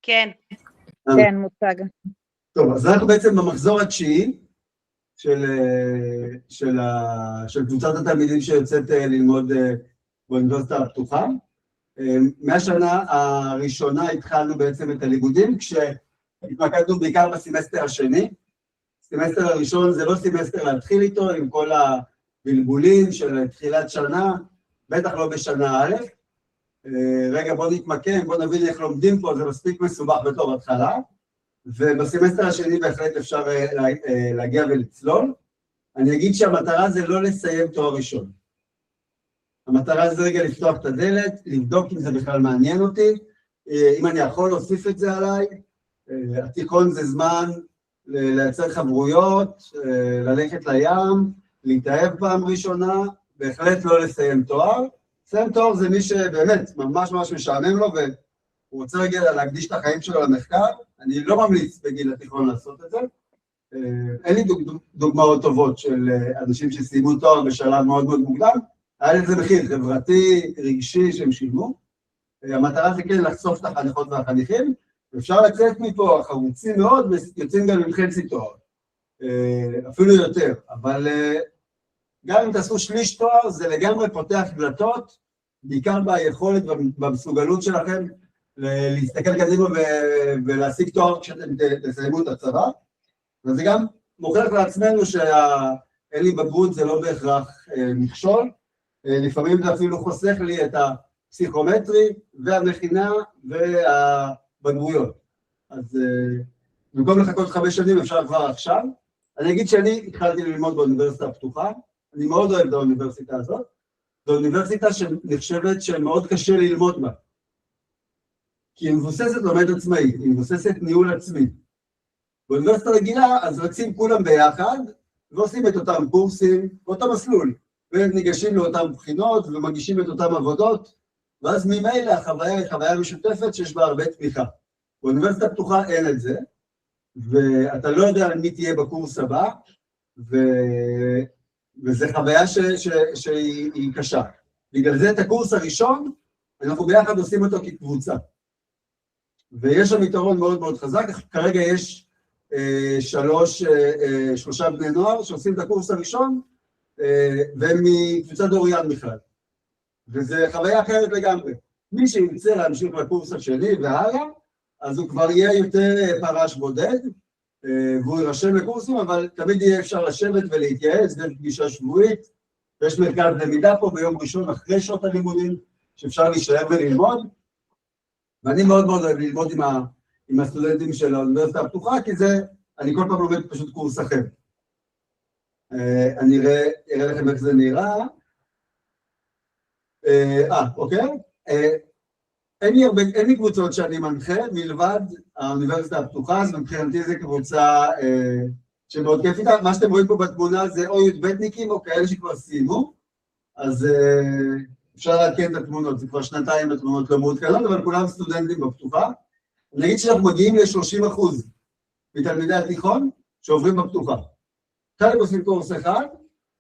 כן, כן, מוצג. טוב, אז אנחנו בעצם במחזור התשיעי של קבוצת התלמידים שיוצאת ללמוד באוניברסיטה הפתוחה. מהשנה הראשונה התחלנו בעצם את הלימודים, כשהתמקדנו בעיקר בסמסטר השני. הסמסטר הראשון זה לא סמסטר להתחיל איתו, עם כל הבלבולים של תחילת שנה, בטח לא בשנה א'. רגע, בוא נתמקם, בוא נבין איך לומדים פה, זה מספיק מסובך בתור התחלה, ובסמסטר השני בהחלט אפשר להגיע ולצלול. אני אגיד שהמטרה זה לא לסיים תואר ראשון. המטרה זה רגע לפתוח את הדלת, לבדוק אם זה בכלל מעניין אותי, אם אני יכול להוסיף את זה עליי. התיכון זה זמן לייצר חברויות, ללכת לים, להתאהב פעם ראשונה, בהחלט לא לסיים תואר. לסיים תואר זה מי שבאמת ממש ממש משעמם לו, והוא רוצה רגע להקדיש את החיים שלו למחקר. אני לא ממליץ בגיל התיכון לעשות את זה. אין לי דוגמאות טובות של אנשים שסיימו תואר בשלב מאוד מאוד מוקדם, היה לזה מחיר חברתי, רגשי שהם שילמו. המטרה זה כן לחשוף את החניכות והחניכים, ואפשר לצאת מפה חרוצים מאוד, ויוצאים גם עם חצי תואר, אפילו יותר, אבל גם אם תעשו שליש תואר, זה לגמרי פותח דלתות, בעיקר ביכולת ובמסוגלות שלכם להסתכל קדימה ולהשיג תואר כשאתם תסיימו את הצבא, וזה גם מוכיח לעצמנו שאין לי בגרות זה לא בהכרח מכשול, לפעמים זה אפילו חוסך לי את הפסיכומטרי והמכינה והבגרויות. אז במקום לחכות 5 שנים אפשר כבר עכשיו. אני אגיד שאני התחלתי ללמוד באוניברסיטה הפתוחה, אני מאוד אוהב את האוניברסיטה הזאת, זו אוניברסיטה שנחשבת שמאוד קשה ללמוד בה, כי היא מבוססת לומד עצמאי, היא מבוססת ניהול עצמי. באוניברסיטה רגילה אז רצים כולם ביחד, ועושים את אותם קורסים, באותו מסלול, וניגשים לאותן בחינות ומגישים את אותן עבודות, ואז ממילא החוויה היא חוויה משותפת שיש בה הרבה תמיכה. באוניברסיטה הפתוחה אין את זה, ואתה לא יודע על מי תהיה בקורס הבא, וזו חוויה שהיא קשה. בגלל זה את הקורס הראשון, אנחנו ביחד עושים אותו כקבוצה. ויש שם יתרון מאוד מאוד חזק, כרגע יש 3 בני נוער שעושים את הקורס הראשון, והם מקבוצת אוריאן בכלל. וזו חוויה אחרת לגמרי. מי שירצה להמשיך לקורס השני והלאה, אז הוא כבר יהיה יותר פרש בודד, והוא יירשם לקורסים, אבל תמיד יהיה אפשר לשבת ולהתייעץ, ויש פגישה שבועית, ויש מרכז למידה פה ביום ראשון אחרי שעות הלימודים, שאפשר להישאר וללמוד, ואני מאוד מאוד אוהב ללמוד עם הסטודנטים של האוניברסיטה הפתוחה, כי זה, אני כל פעם לומד פשוט קורס אחר. אני אראה לכם איך זה נראה. אוקיי. אין לי קבוצות שאני מנחה, מלבד האוניברסיטה הפתוחה, אז מבחינתי זה קבוצה שמאוד כיף איתה. מה שאתם רואים פה בתמונה זה או י"בניקים או כאלה שכבר סיימו, אז אפשר לעדכן את התמונות, זה כבר 2 התמונות לא מעודכנות, אבל כולם סטודנטים בפתוחה. נגיד שאנחנו מגיעים ל-30% מתלמידי התיכון שעוברים בפתוחה. חלק עושים קורס אחד,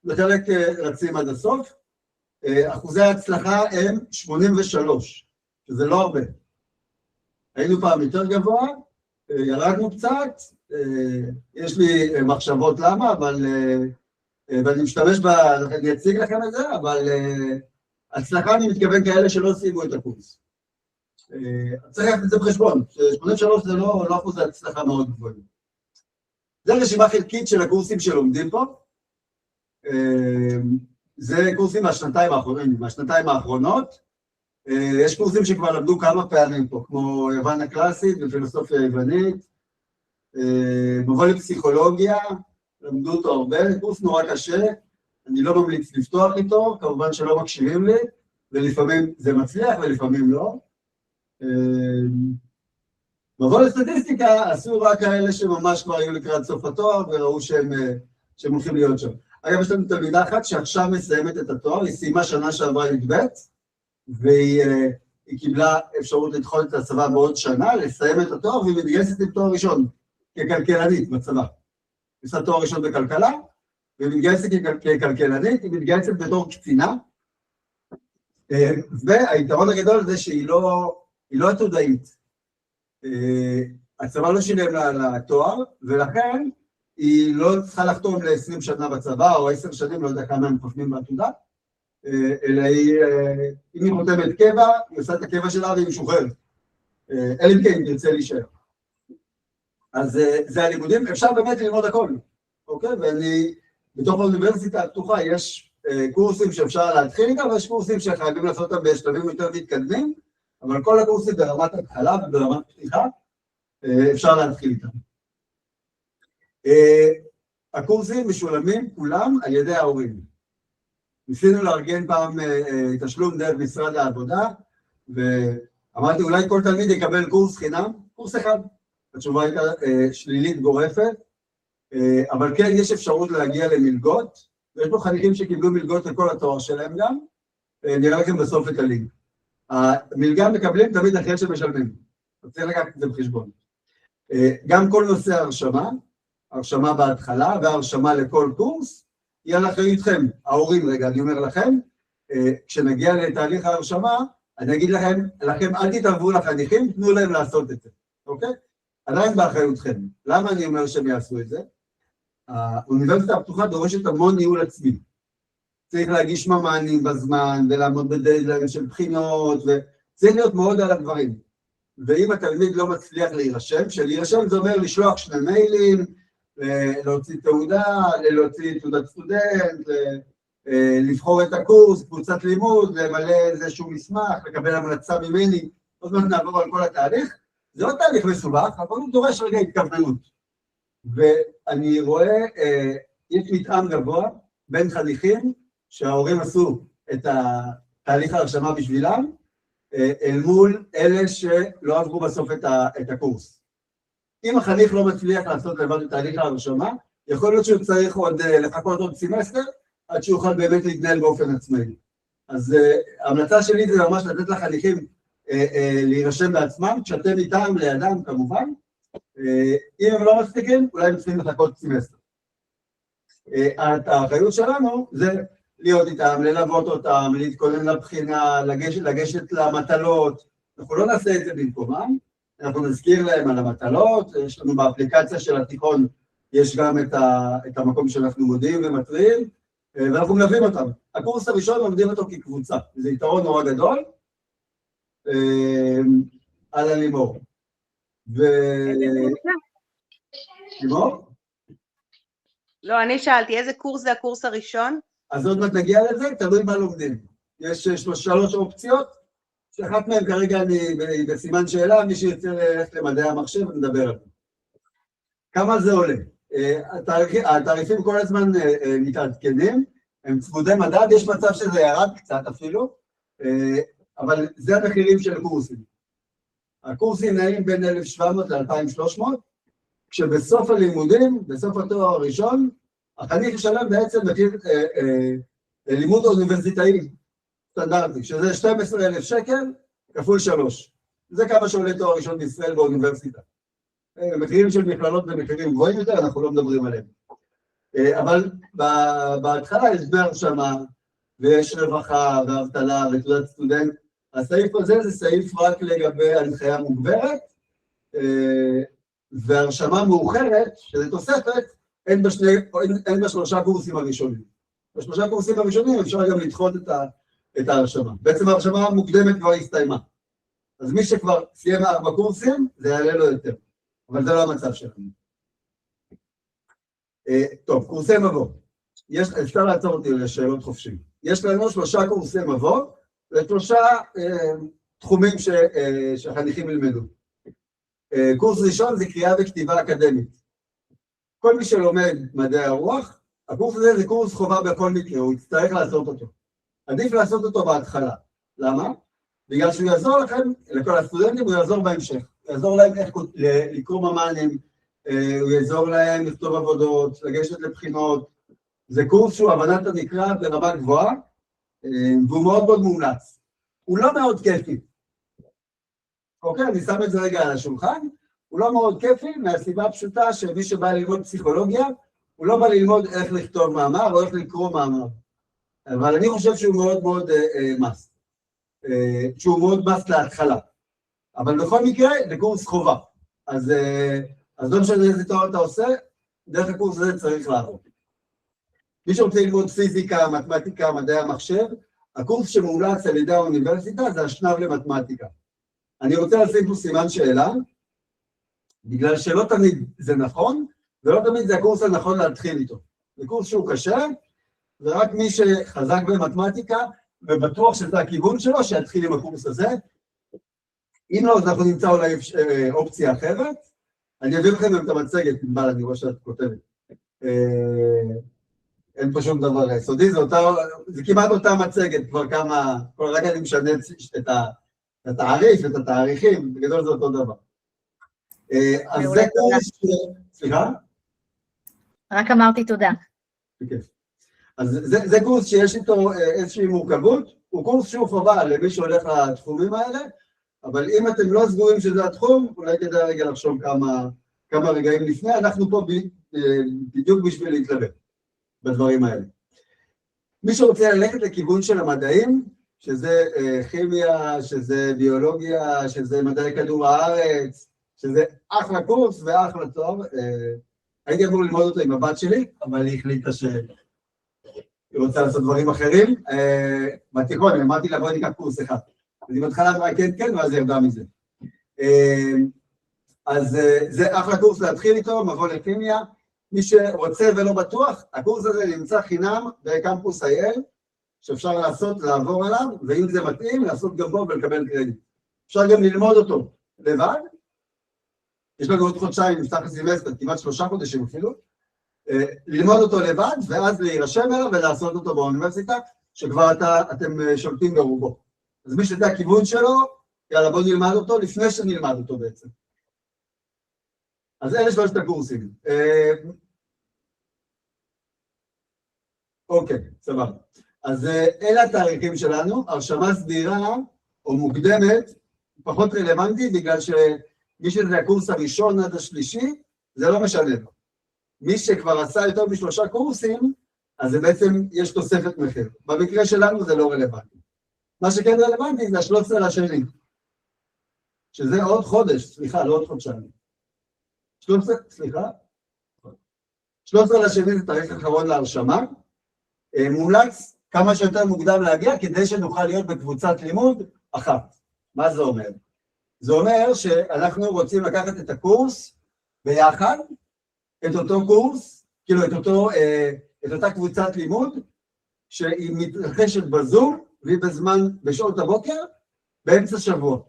וחלק רצים עד הסוף. אחוזי ההצלחה הם 83, שזה לא הרבה. היינו פעם יותר גבוה, ירדנו קצת, יש לי מחשבות למה, ואני משתמש אני אציג לכם את זה, אבל הצלחה אני מתכוון כאלה שלא סיימו את הקורס. צריך לקחת את זה בחשבון, 83 זה לא אחוז ההצלחה מאוד גבוהים. זה רשימה חלקית של הקורסים שלומדים פה, זה קורסים מהשנתיים האחרונות, יש קורסים שכבר למדו כמה פעמים פה, כמו יוון הקלאסית ופילוסופיה יוונית, מבוא לפסיכולוגיה, למדו אותו הרבה, קורס נורא קשה, אני לא ממליץ לפתוח איתו, כמובן שלא מקשיבים לי, ולפעמים זה מצליח ולפעמים לא. מבוא לסטטיסטיקה עשו רק כאלה שממש כבר היו לקראת סוף התואר, וראו שהם הולכים להיות שם. אגב, יש לנו תלמידה אחת שעכשיו מסיימת את התואר, היא סיימה שנה שעברה י"ב, והיא קיבלה אפשרות לדחות את הצבא בעוד שנה, לסיים את התואר, והיא מתגייסת עם תואר ראשון, ככלכלנית בצבא. היא עושה תואר ראשון בכלכלה, והיא מתגייסת ככלכלנית, היא מתגייסת בתור קצינה, והיתרון הגדול זה שהיא לא עתודאית. הצבא לא שילם לה לתואר, ולכן היא לא צריכה לחתום ל-20 שנה בצבא, או 10 שנים, לא יודע כמה הם חותמים בעתודה, אלא אם היא חותמת קבע, היא עושה את הקבע שלה והיא משוחררת. אלא אם כן, היא תרצה להישאר. אז זה הלימודים, אפשר באמת ללמוד הכל, אוקיי? ואני, בתוך האוניברסיטה הפתוחה יש קורסים שאפשר להתחיל איתם, ויש קורסים שחייבים לעשות אותם בשלבים יותר מתקדמים, אבל כל הקורסים ברמת התחלה וברמת פתיחה, אפשר להתחיל איתם. הקורסים משולמים כולם על ידי ההורים. ניסינו לארגן פעם תשלום דרך משרד העבודה, ואמרתי אולי כל תלמיד יקבל קורס חינם, קורס אחד. התשובה הייתה שלילית גורפת, אבל כן יש אפשרות להגיע למלגות, ויש פה חניכים שקיבלו מלגות לכל התואר שלהם גם, נראה לכם בסוף את הלינק. המלגה מקבלים תמיד אחרי שמשלמים, צריך לקחת את זה בחשבון. גם כל נושא הרשמה בהתחלה והרשמה לכל קורס, היא על אחריותכם, ההורים רגע, אני אומר לכם, כשנגיע לתהליך ההרשמה, אני אגיד לכם, אל תתערבו לחניכים, תנו להם לעשות את זה, אוקיי? עדיין באחריותכם. למה אני אומר שהם יעשו את זה? האוניברסיטה הפתוחה דורשת המון ניהול עצמי. צריך להגיש ממ"נים בזמן, ולעמוד בדדליין של בחינות, וצריך להיות מאוד על הדברים. ואם התלמיד לא מצליח להירשם, שלהירשם זה אומר לשלוח 2 מיילים, להוציא תעודה, להוציא תעודת סטודנט, לבחור את הקורס, קבוצת לימוד, למלא איזשהו מסמך, לקבל המלצה ממני, עוד מעט נעבור על כל התהליך. זה לא תהליך מסובך, אבל הוא דורש רגע התכווננות. ואני רואה, יש מתאם גבוה בין חניכים, שההורים עשו את תהליך ההרשמה בשבילם, אל מול אלה שלא עברו בסוף את הקורס. אם החניך לא מצליח לעשות לבד את תהליך ההרשמה, יכול להיות שהוא צריך עוד לחכות עוד סמסטר, עד שהוא יוכל באמת להתנהל באופן עצמאי. אז ההמלצה שלי זה ממש לתת לחניכים להירשם בעצמם, כשאתם איתם לידם כמובן, אם הם לא מספיקים, אולי הם צריכים לחכות סמסטר. האחריות שלנו זה להיות איתם, ללוות אותם, להתכונן לבחינה, לגשת למטלות, אנחנו לא נעשה את זה במקומם, אנחנו נזכיר להם על המטלות, יש לנו באפליקציה של התיכון, יש גם את המקום שאנחנו מודיעים ומטריעים, ואנחנו מלווים אותם. הקורס הראשון לומדים אותו כקבוצה, זה יתרון נורא גדול, על הלימור. לימור? לא, אני שאלתי, איזה קורס זה הקורס הראשון? אז עוד מעט נגיע לזה, תלוי מה לומדים. יש 3 אופציות, שאחת מהן כרגע אני בסימן שאלה, מי שירצה ללכת למדעי המחשב, נדבר על זה. כמה זה עולה? התעריפים כל הזמן מתעדכנים, הם צמודי מדד, יש מצב שזה ירד קצת אפילו, אבל זה המחירים של הקורסים. הקורסים נעים בין 1,700 ל-2,300, כשבסוף הלימודים, בסוף התואר הראשון, החניך ישלם בעצם מחיר לימוד אוניברסיטאי סטנדרטי, שזה 12,000 שקל כפול 3. זה כמה שעולה תואר ראשון בישראל באוניברסיטה. מחירים של מכללות ומחירים גבוהים יותר, אנחנו לא מדברים עליהם. אבל בהתחלה יש דמי הרשמה, ויש רווחה ואבטלה ותעודת סטודנט. הסעיף הזה זה סעיף רק לגבי הנחיה מוגברת, והרשמה מאוחרת, שזה תוספת, אין ב3 קורסים הראשונים. ב3 קורסים הראשונים אפשר גם לדחות את ההרשמה. בעצם ההרשמה המוקדמת כבר הסתיימה. אז מי שכבר סיים 4 קורסים, זה יעלה לו יותר. אבל זה לא המצב שלנו. טוב, קורסי מבוא. אפשר לעצור אותי לשאלות חופשיים. יש לנו 3 קורסי מבוא, ו3 תחומים שהחניכים ילמדו. קורס ראשון זה קריאה וכתיבה אקדמית. כל מי שלומד מדעי הרוח, הקורס הזה זה קורס חובה בכל מקרה, הוא יצטרך לעשות אותו. עדיף לעשות אותו בהתחלה. למה? בגלל שהוא יעזור לכם, לכל הסטודנטים, הוא יעזור בהמשך. הוא יעזור להם איך לקרוא ממ"נים, הוא יעזור להם לכתוב עבודות, לגשת לבחינות. זה קורס שהוא הבנת הנקרא ברמה גבוהה, והוא מאוד מאוד מומלץ. הוא לא מאוד כיפי. אוקיי, אני שם את זה רגע על השולחן. הוא לא מאוד כיפי, מהסיבה הפשוטה שמי שבא ללמוד פסיכולוגיה, הוא לא בא ללמוד איך לכתוב מאמר או איך לקרוא מאמר. אבל אני חושב שהוא מאוד מאוד מס. שהוא מאוד מס להתחלה. אבל בכל מקרה, זה קורס חובה. אז לא משנה איזה תואר אתה עושה, דרך הקורס הזה צריך לעבור. מי שרוצה ללמוד פיזיקה, מתמטיקה, מדעי המחשב, הקורס שמומלץ על ידי האוניברסיטה זה השנב למתמטיקה. אני רוצה לשים פה סימן שאלה, בגלל שלא תמיד זה נכון, ולא תמיד זה הקורס הנכון להתחיל איתו. זה קורס שהוא קשה, ורק מי שחזק במתמטיקה, ובטוח שזה הכיוון שלו, שיתחיל עם הקורס הזה. אם לא, אז אנחנו נמצא אולי אופציה אחרת. אני אביא לכם את המצגת, אני רואה שאת כותבת. אין פה שום דבר סודי, זה כמעט אותה מצגת, כבר כמה, כל רגע אני משנה את התעריף, את התאריכים, בגדול זה אותו דבר. אז זה קורס, סליחה? רק אמרתי תודה. בכיף. אז זה קורס שיש איתו איזושהי מורכבות, הוא קורס שהוא חובה למי שהולך לתחומים האלה, אבל אם אתם לא סגורים שזה התחום, אולי כדאי רגע לחשוב כמה רגעים לפני, אנחנו פה בדיוק בשביל להתלבט בדברים האלה. מי שרוצה ללכת לכיוון של המדעים, שזה כימיה, שזה ביולוגיה, שזה מדעי כדור הארץ, שזה אחלה קורס ואחלה תואר, הייתי אמור ללמוד אותו עם הבת שלי, אבל היא החליטה שהיא רוצה לעשות דברים אחרים. בתיכון, אני אמרתי לה, בואי ניקח קורס אחד. אז היא בהתחלה אמרה כן, ואז היא ירדה מזה. אז זה אחלה קורס להתחיל איתו, מבוא לכימיה. מי שרוצה ולא בטוח, הקורס הזה נמצא חינם בקמפוס IL, שאפשר לעבור עליו, ואם זה מתאים, לעשות גם בו ולקבל קרדיט. אפשר גם ללמוד אותו לבד. יש לנו עוד חודשיים, נפתח הסמסטר, כמעט 3 חודשים אפילו, ללמוד אותו לבד, ואז להירשם אליו ולעשות אותו באוניברסיטה, שכבר אתם שולטים ברובו. אז מי שזה הכיוון שלו, יאללה, בואו נלמד אותו לפני שנלמד אותו בעצם. אז אלה 3 הקורסים. אוקיי, סבבה. אז אלה התאריכים שלנו, הרשמה סדירה או מוקדמת, פחות רלוונטית, בגלל שמי שזה הקורס הראשון עד השלישי, זה לא משנה לו. מי שכבר עשה יותר מ3 קורסים, אז זה בעצם יש תוספת מחיר. במקרה שלנו זה לא רלוונטי. מה שכן רלוונטי זה 13 לשני, שזה עוד חודש, סליחה, לא עוד חודשיים. 13 לשני זה תאריך אחרון להרשמה, מומלץ כמה שיותר מוקדם להגיע, כדי שנוכל להיות בקבוצת לימוד אחת. מה זה אומר? זה אומר שאנחנו רוצים לקחת את הקורס ביחד, את אותו קורס, כאילו את אותה קבוצת לימוד, שהיא מתרחשת בזום, והיא בשעות הבוקר, באמצע שבוע.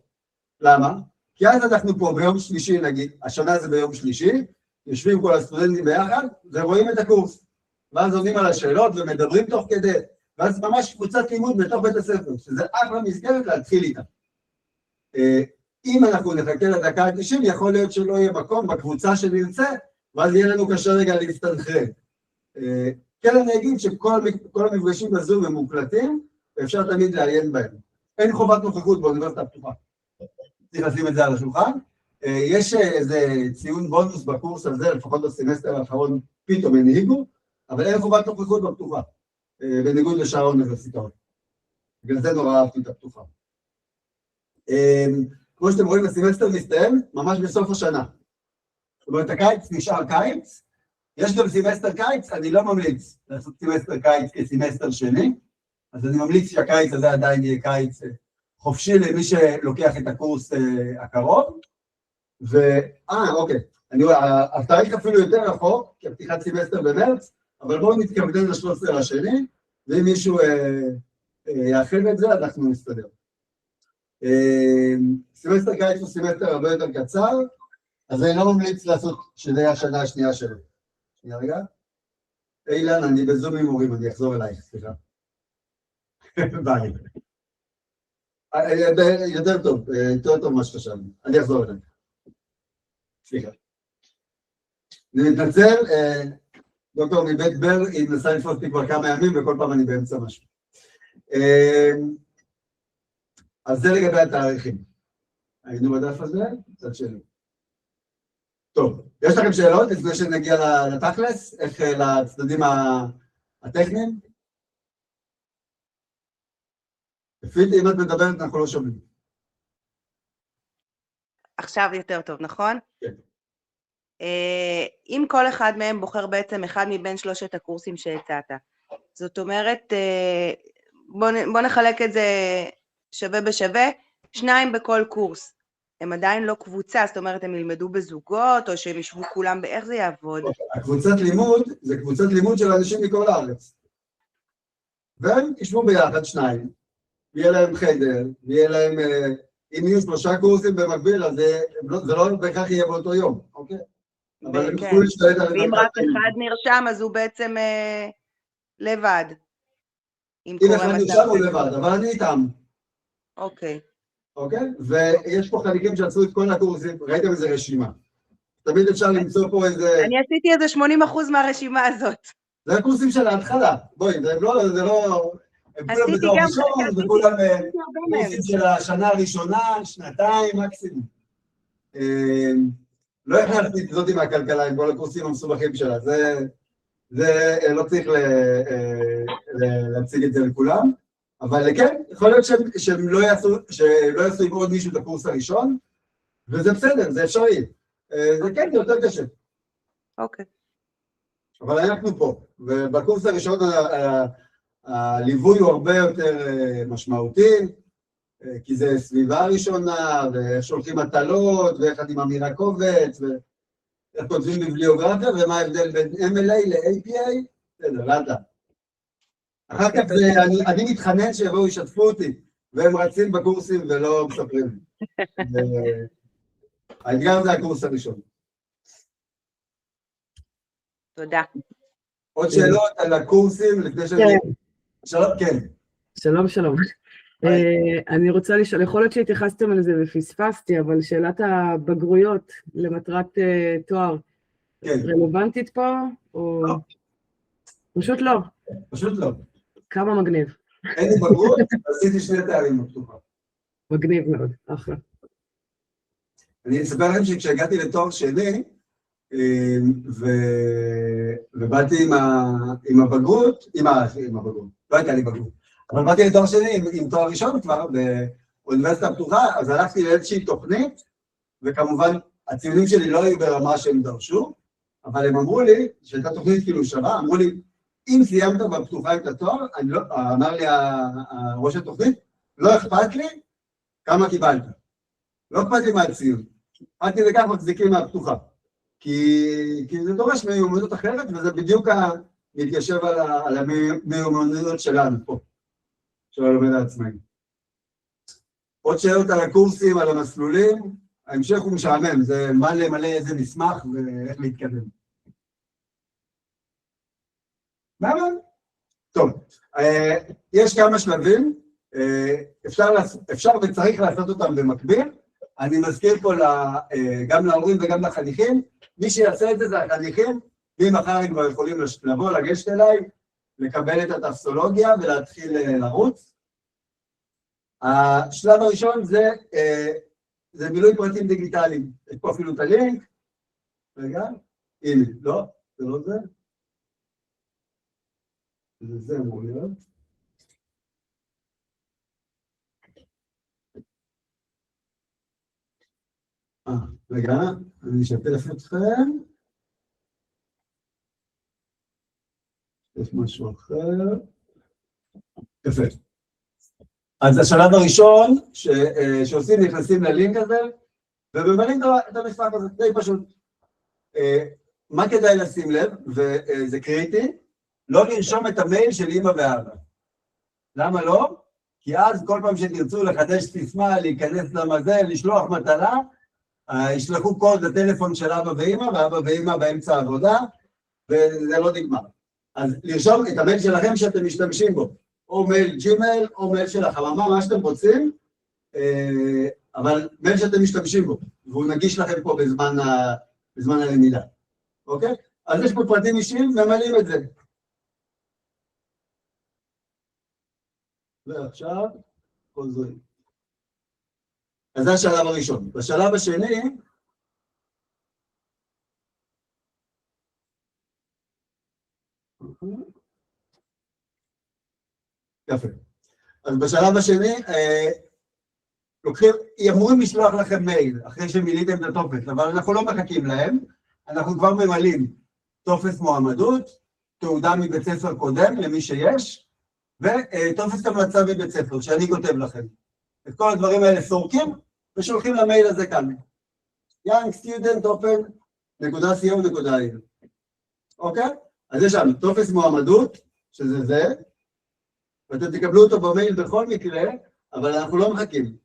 למה? כי אז אנחנו פה ביום שלישי, נגיד, השנה זה ביום שלישי, יושבים כל הסטודנטים ביחד, ורואים את הקורס. ואז עונים על השאלות ומדברים תוך כדי, ואז ממש קבוצת לימוד בתוך בית הספר, שזה אחלה מסגרת להתחיל איתה. אם אנחנו נחכה לדקה ה-90, יכול להיות שלא יהיה מקום בקבוצה שנרצה, ואז יהיה לנו קשה רגע להסתנכרן. כן, אני אגיד שכל המפגשים בזום הם מוקלטים, ואפשר תמיד לעיין בהם. אין חובת נוכחות באוניברסיטה הפתוחה. צריך לשים את זה על השולחן. יש איזה ציון בונוס בקורס הזה, לפחות בסמסטר האחרון פתאום הנהיגו, אבל אין חובת נוכחות בפתוחה, בניגוד לשאר האוניברסיטאות. בגלל זה נורא אהבתי את הפתוחה. כמו שאתם רואים, הסמסטר מסתיים ממש בסוף השנה. זאת אומרת, הקיץ נשאר קיץ, יש גם סמסטר קיץ, אני לא ממליץ לעשות סמסטר קיץ כסמסטר שני, אז אני ממליץ שהקיץ הזה עדיין יהיה קיץ חופשי למי שלוקח את הקורס הקרוב, אוקיי, התאריך אפילו יותר רחוק, כי הפתיחת סמסטר במרץ, אבל בואו נתכוונן ל13 לשני, ואם מישהו יאחד את זה, אנחנו נסתדר. סמסטר קיץ הוא סמסטר הרבה יותר קצר, אז אני לא ממליץ לעשות שזה יהיה השנה השנייה שלו. שנייה רגע. אילן, אני בזום עם הורים, אני אחזור אלייך, סליחה. ביי. יותר טוב מה שחשבנו, אני אחזור אלייך. סליחה. אני מתנצל, דוקטור מבית בר, היא מנסה לפרוט אותי כבר כמה ימים, וכל פעם אני באמצע משהו. אז זה לגבי התאריכים. היינו בדף הזה, קצת שלי. טוב, יש לכם שאלות לפני שנגיע לתכלס, איך לצדדים הטכניים? לפי אם את מדברת, אנחנו לא שומעים. עכשיו יותר טוב, נכון? כן. אם כל אחד מהם בוחר בעצם אחד מבין 3 הקורסים שהצעת, זאת אומרת, בוא נחלק את זה שווה בשווה, 2 בכל קורס, הם עדיין לא קבוצה, זאת אומרת, הם ילמדו בזוגות, או שהם ישבו כולם, איך זה יעבוד? הקבוצת לימוד, זה קבוצת לימוד של אנשים מכל הארץ. והם ישבו ביחד 2, ויהיה להם חדר, ויהיה להם, אם יהיו 3 קורסים במקביל, אז זה לא בהכרח יהיה באותו יום, אוקיי? אבל הם יוכלו להשתלט על ואם רק אחד נרשם, אז הוא בעצם לבד. אם אחד נרשם הוא לבד, אבל אני איתם. אוקיי. אוקיי? ויש פה חניכים שעשו את כל הקורסים, ראיתם איזה רשימה. תמיד אפשר למצוא פה איזה... אני עשיתי איזה 80% מהרשימה הזאת. זה הקורסים של ההתחלה. בואי, זה לא... הם כולם בתואר ראשון, וכולם קורסים של השנה הראשונה, 2 מקסימום. לא הכנסתי את זאת עם הכלכלה, עם כל הקורסים המסובכים שלה. זה לא צריך להציג את זה לכולם. אבל כן, יכול להיות שהם לא יעשו עם עוד מישהו את הקורס הראשון, וזה בסדר, זה אפשרי. זה כן, זה יותר קשה. אוקיי. אבל אנחנו פה, ובקורס הראשון הליווי הוא הרבה יותר משמעותי, כי זה סביבה ראשונה, ואיך שולחים מטלות, ואיך אני ממיר הקובץ, ואיך כותבים ביבליוגרפיה, ומה ההבדל בין MLA ל-APA, בסדר, לאט. אחר כך אני מתחנן שיבואו ישתפו אותי, והם רצים בקורסים ולא מספרים. האתגר זה הקורס הראשון. תודה. עוד שאלות על הקורסים לפני שאני... שלום, כן. שלום, שלום. אני רוצה לשאול, יכול להיות שהתייחסתם על זה ופספסתי, אבל שאלת הבגרויות למטרת תואר, רלוונטית פה, או... פשוט לא. פשוט לא. כמה מגניב. אין לי בגרות, עשיתי 2 תארים בפתוחה. מגניב מאוד, אחלה. אני אספר לכם שכשהגעתי לתואר שני, ובאתי עם הבגרות, לא הייתה לי בגרות, אבל באתי לתואר שני עם תואר ראשון כבר באוניברסיטה הפתוחה, אז הלכתי לאיזושהי תוכנית, וכמובן הציונים שלי לא היו ברמה שהם דרשו, אבל הם אמרו לי, שהייתה תוכנית כאילו שווה, אמרו לי, אם סיימת בפתוחה את התואר, אמר לי ראש התוכנית, לא אכפת לי כמה קיבלת. לא אכפת לי מהציון. אכפת לי לכך מחזיקים מהפתוחה. כי זה דורש מיומנות אחרת, וזה בדיוק מתיישב על המיומנויות שלנו פה, של הלומד העצמאי. עוד שאלות על הקורסים, על המסלולים, ההמשך הוא משעמם, זה מה למלא איזה מסמך ואיך להתקדם. למה? טוב, יש כמה שלבים, אפשר וצריך לעשות אותם במקביל, אני מזכיר פה גם להורים וגם לחניכים, מי שיעשה את זה זה החניכים, ממחר הם כבר יכולים לבוא, לגשת אליי, לקבל את הטופסולוגיה ולהתחיל לרוץ. השלב הראשון זה מילוי פרטים דיגיטליים, יש פה אפילו את הלינק, רגע, הנה, לא, זה לא זה. זה אמור להיות. רגע, אני אשתף אתכם. יש משהו אחר. יפה. אז השלב הראשון שעושים, נכנסים ללינק הזה, וממלאים את המספר הזה, די פשוט. מה כדאי לשים לב, וזה קריטי, לא לרשום את המייל של אמא ואבא. למה לא? כי אז כל פעם שתרצו לחדש סיסמה, להיכנס למזה, לשלוח מטלה, ישלחו קוד לטלפון של אבא ואמא, ואבא ואמא באמצע העבודה, וזה לא נגמר. אז לרשום את המייל שלכם שאתם משתמשים בו, או מייל ג'ימייל, או מייל של החממה, מה שאתם רוצים, אבל מייל שאתם משתמשים בו, והוא נגיש לכם פה בזמן הלמידה, אוקיי? אז יש פה פרטים אישיים, ממלאים את זה. ועכשיו, חוזרים. אז זה השלב הראשון. בשלב השני, יפה. אז בשלב השני, אמורים לשלוח לכם מייל, אחרי שמילאתם את הטופס, אבל אנחנו לא מחכים להם, אנחנו כבר ממלאים טופס מועמדות, תעודה מבית ספר קודם, למי שיש, וטופס המלצה מבית ספר, שאני כותב לכם. את כל הדברים האלה סורקים, ושולחים למייל הזה כאן. youngstudentopen.co.il. אוקיי? אז יש שם טופס מועמדות, שזה זה, ואתם תקבלו אותו במייל בכל מקרה, אבל אנחנו לא מחכים.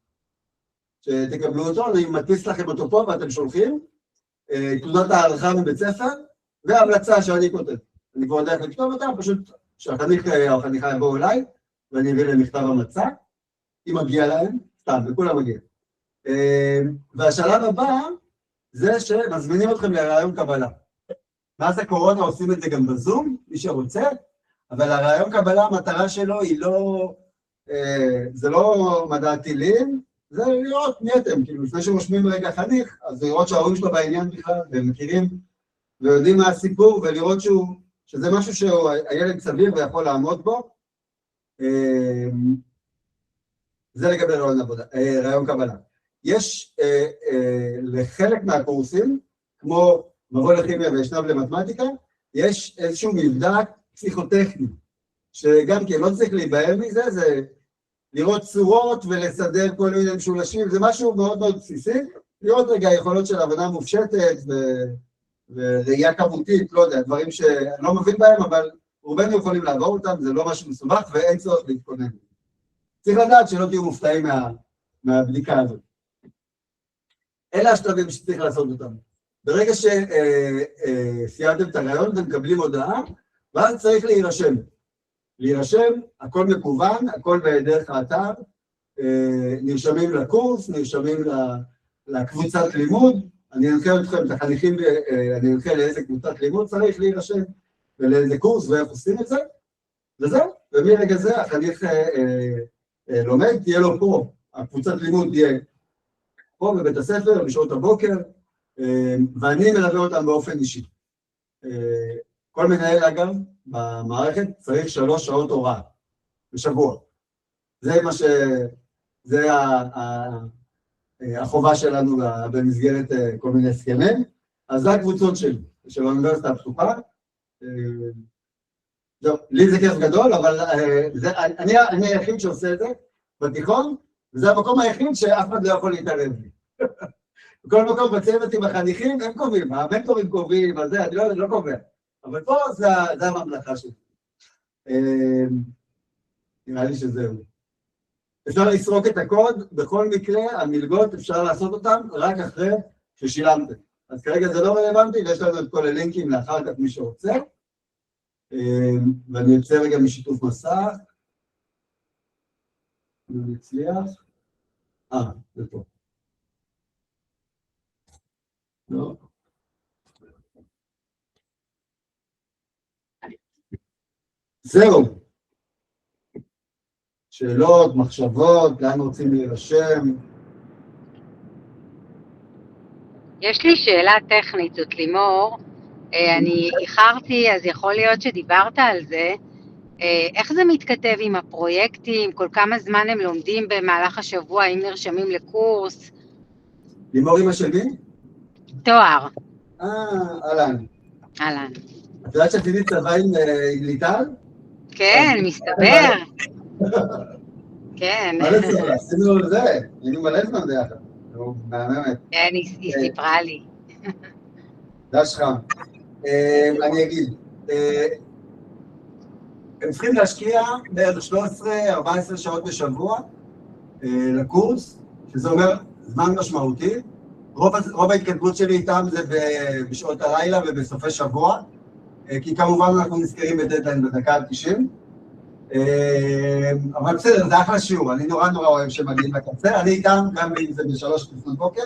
שתקבלו אותו, אני מדפיס לכם אותו פה ואתם שולחים, תעודת הערכה מבית ספר, והמלצה שאני כותב. אני כבר יודע איך לכתוב אותה, פשוט שהחניך או החניכה יבואו אליי, ואני אביא להם מכתב המלצה, אם מגיע להם, סתם, לכולם מגיע. והשלב הבא, זה שמזמינים אתכם לרעיון קבלה. מאז הקורונה עושים את זה גם בזום, מי שרוצה, אבל הרעיון קבלה, המטרה שלו היא לא, זה לא מדע טילים, זה לראות מי אתם, כאילו לפני שרושמים רגע חניך, אז לראות שההורים שלו בעניין בכלל, והם מכירים, ויודעים מה הסיפור, ולראות שזה משהו שהילד סביר ויכול לעמוד בו. זה לגבי רעיון קבלה. יש לחלק מהקורסים, כמו מבוא לכימיה ואשנב למתמטיקה, יש איזשהו מבדק פסיכוטכני, שגם כן לא צריך להיבהל מזה, זה לראות צורות ולסדר כל מיני משולשים, זה משהו מאוד מאוד בסיסי, לראות רגע יכולות של הבנה מופשטת וראייה כמותית, לא יודע, דברים שאני לא מבין בהם, אבל רובנו יכולים לעבור אותם, זה לא משהו מסובך ואין צורך להתכונן. צריך לדעת שלא תהיו מופתעים מהבדיקה הזאת. אלה השלבים שצריך לעשות אותם. ברגע שסיימתם את הרעיון, אתם מקבלים הודעה, ואז צריך להירשם. להירשם, הכל מקוון, הכל בדרך האתר, נרשמים לקורס, נרשמים לקבוצת לימוד, אני אנחה אתכם, את החניכים, אני אנחה לאיזה קבוצת לימוד צריך להירשם, ולאיזה קורס, ואיך עושים את זה, וזהו, ומרגע זה החניך לומד, תהיה לו פה, הקבוצת לימוד תהיה פה בבית הספר, בשעות הבוקר, ואני מלווה אותם באופן אישי. כל מנהל, אגב, במערכת צריך 3 שעות הוראה בשבוע. זה מה זה החובה שלנו במסגרת כל מיני הסכמים. אז זה הקבוצות של האוניברסיטה הפתוחה. לי זה כיף גדול, אבל אני היחיד שעושה את זה בתיכון, וזה המקום היחיד שאף אחד לא יכול להתערב לי. בכל מקום בצוות עם החניכים, הם קובעים, המנטורים קובעים, אז זה, אני לא קובע. אבל פה זה הממלכה שלי. נראה לי שזהו. אפשר לסרוק את הקוד, בכל מקרה, המלגות אפשר לעשות אותן רק אחרי ששילמתם. אז כרגע זה לא רלוונטי, ויש לנו את כל הלינקים לאחר כך מי שרוצה. ואני יוצא רגע משיתוף מסך. אני מצליח. זה פה. לא. זהו. שאלות, מחשבות, לאן רוצים להירשם? יש לי שאלה טכנית, זאת לימור. אני איחרתי, אז יכול להיות שדיברת על זה. איך זה מתכתב עם הפרויקטים? כל כמה זמן הם לומדים במהלך השבוע, אם נרשמים לקורס? לימור אמא של מי? תואר. אהלן. אהלן. את יודעת שעשיתי צבא עם ליטל? כן, מסתבר. כן. מה לצבא? עשינו זה, היינו מלא זמן ביחד. מהממת. כן, היא סיפרה לי. דש חם. אני אגיד, הם צריכים להשקיע בערך 13-14 שעות בשבוע לקורס, שזה אומר זמן משמעותי. רוב ההתכתבות שלי איתם זה בשעות הלילה ובסופי שבוע, כי כמובן אנחנו נזכרים בדדליין בדקה 90. אבל בסדר, זה אחלה שיעור, אני נורא אוהב שמגיעים לקצר, אני איתם גם אם זה ב3 לפנות בוקר,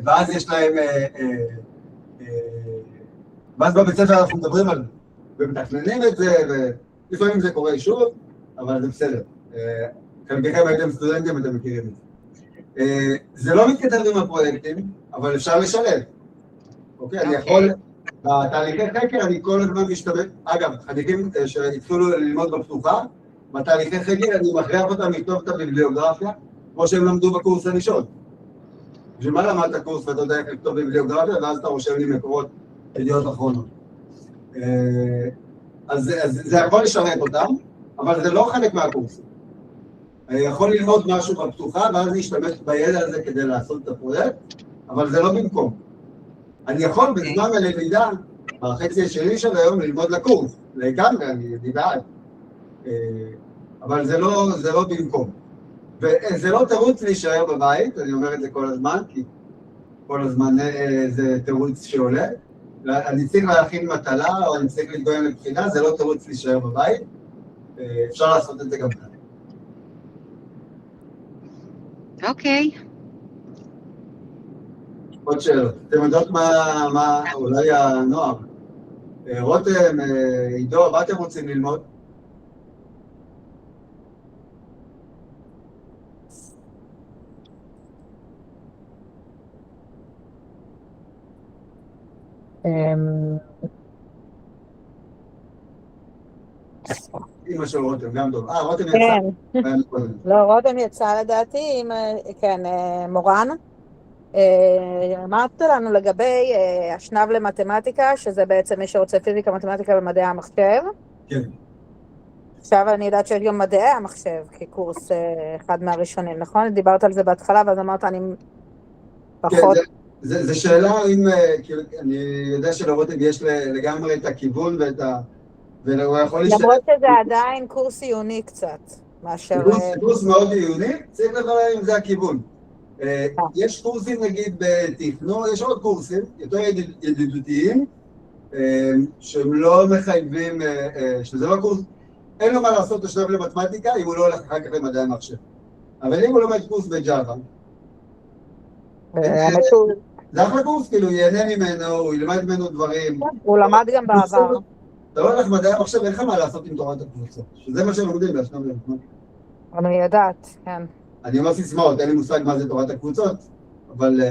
ואז יש להם, ואז בבית ספר אנחנו מדברים על זה, ומתכננים את זה, ולפעמים זה קורה שוב, אבל זה בסדר. חלקכם הייתם סטודנטים, אתם מכירים את זה. זה לא מתכתב עם הפרויקטים, אבל אפשר לשלב. אוקיי, אני יכול, בתהליכי חקר אני כל הזמן משתמש, אגב, חניכים שהתחילו ללמוד בפתוחה, בתהליכי חקר אני מכריח אותם לכתוב את הביבליוגרפיה, כמו שהם למדו בקורס הראשון. בשביל מה למדת קורס ואתה יודע איך לכתוב ביבליוגרפיה, ואז אתה רושם לי מקורות ידיעות אחרונות. אז זה יכול לשרת אותם, אבל זה לא חלק מהקורס. יכול ללמוד משהו בפתוחה, ואז להשתמש בידע הזה כדי לעשות את הפרויקט, אבל זה לא במקום. אני יכול בזמן הלמידה, בחצי השני של היום, ללמוד לקורס. לגמרי, אני בעד. אבל זה לא במקום. וזה לא תירוץ להישאר בבית, אני אומר את זה כל הזמן, כי כל הזמן זה תירוץ שעולה. אני צריך להכין מטלה, או אני צריך להתגוין לבחינה, זה לא תירוץ להישאר בבית. אפשר לעשות את זה גם כאן. אוקיי. עוד שאלות. אתם יודעות מה אולי הנוער? רותם, עידו, מה אתם רוצים ללמוד? אמא של רותם, גם טוב. רותם יצא. כן. לא, רותם יצא לדעתי, כן, מורן. אמרת לנו לגבי השנב למתמטיקה, שזה בעצם מי שרוצה פיזיקה, מתמטיקה ומדעי המחשב. כן. עכשיו אני יודעת שיש גם מדעי המחשב כקורס אחד מהראשונים, נכון? דיברת על זה בהתחלה, ואז אמרת אני פחות... כן, זו שאלה אם, אני יודע שלרותם יש לגמרי את הכיוון ואת ה... והוא יכול להשתתף... למרות שזה עדיין קורס עיוני קצת, מאשר... קורס מאוד עיוני, צריך לברר אם זה הכיוון. יש קורסים נגיד בתכנון, יש עוד קורסים יותר ידידותיים, שהם לא מחייבים, שזה לא קורס, אין לו מה לעשות לשלב למתמטיקה אם הוא לא הולך אחר כך למדעי המחשב. אבל אם הוא לומד קורס בג'אווה, זה אחלה קורס, כאילו הוא ייהנה ממנו, הוא ילמד ממנו דברים. הוא למד גם בעבר. אתה לא הולך למדעי המחשב, אין לך מה לעשות עם תורת הקבוצות, שזה מה שהם לומדים בהשלב למתמטיקה. אני יודעת, כן. אני אומר סיסמאות, אין לי מושג מה זה תורת הקבוצות, אבל...